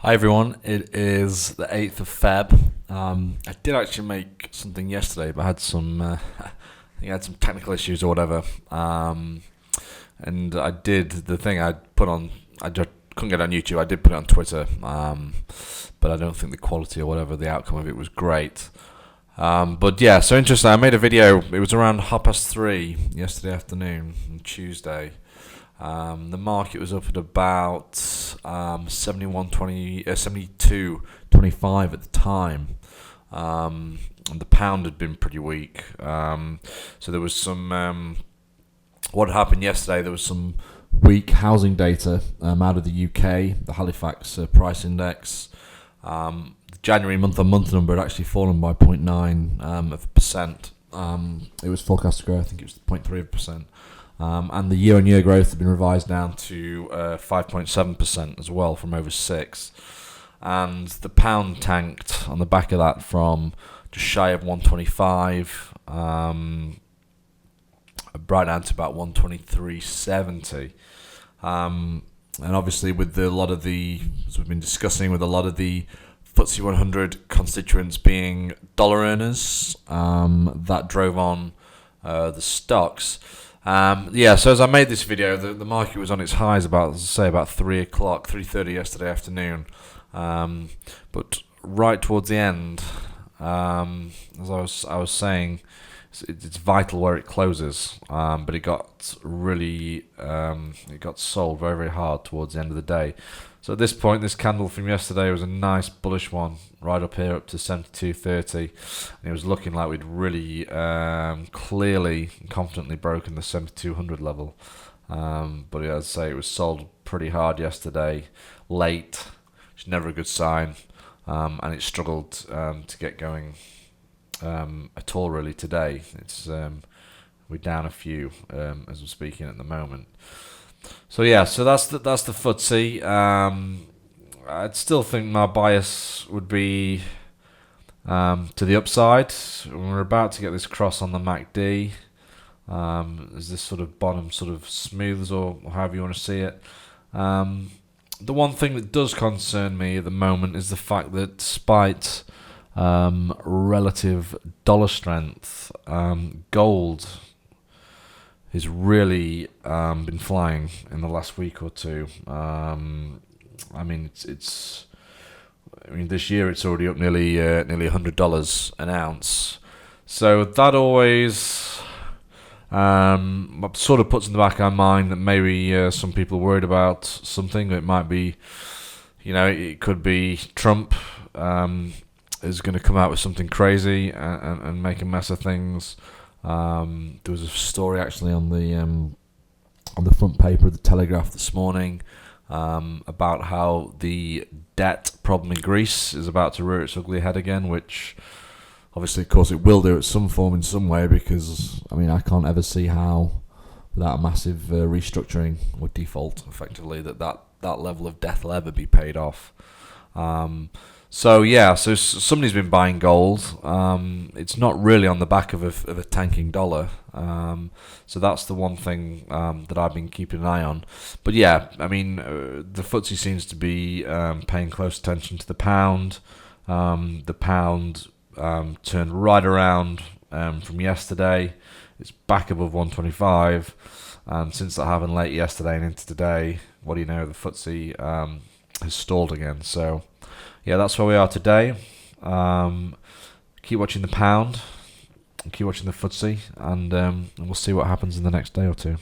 Hi everyone, it is the 8th of Feb. I did actually make something yesterday, but I had I think I had some technical issues or whatever. And I did the thing I put on, I just couldn't get it on YouTube, I did put it on Twitter, but I don't think the quality or whatever, the outcome of it was great. But yeah, so interesting, I made a video, it was around 3:30 yesterday afternoon, on Tuesday. The market was up at about 72.25 at the time, and the pound had been pretty weak. So there was some. What happened yesterday? There was some weak housing data out of the UK, the Halifax price index. The January month-on-month number had actually fallen by 0.9%. It was forecast to grow, I think it was 0.3%. And the year-on-year growth had been revised down to 5.7% as well, from over 6%. And the pound tanked on the back of that from just shy of 125, right down to about 123.70. And obviously, with a lot of the, as we've been discussing, with a lot of the FTSE 100 constituents being dollar earners, that drove on the stocks. So as I made this video, the market was on its highs about 3:30 yesterday afternoon. But right towards the end, as I was saying, it's vital where it closes. But it got really it got sold very, very hard towards the end of the day. So at this point, this candle from yesterday was a nice bullish one, right up here, up to 72.30. And it was looking like we'd really clearly and confidently broken the 7200 level. But as I say, it was sold pretty hard yesterday, late, which is never a good sign. And it struggled to get going at all really today. It's we're down a few as I'm speaking at the moment. So that's the FTSE. I'd still think my bias would be to the upside. We're about to get this cross on the MACD. As this sort of bottom sort of smooths, or however you want to see it. The one thing that does concern me at the moment is the fact that despite relative dollar strength, gold has really been flying in the last week or two. This year it's already up nearly $100 an ounce. So that always sort of puts in the back of our mind that maybe some people are worried about something. It might be, it could be Trump is going to come out with something crazy and make a mess of things. There was a story actually on the front paper of the Telegraph this morning about how the debt problem in Greece is about to rear its ugly head again, which obviously, of course, it will do at some form in some way, because I can't ever see how, without a massive restructuring or default, effectively, that level of debt will ever be paid off. So somebody's been buying gold. It's not really on the back of a tanking dollar. So that's the one thing that I've been keeping an eye on. But the FTSE seems to be paying close attention to the pound. The pound turned right around from yesterday. It's back above 125. And since that happened late yesterday and into today, what do you know? The FTSE has stalled again. So that's where we are today. Keep watching the pound, keep watching the FTSE, and we'll see what happens in the next day or two.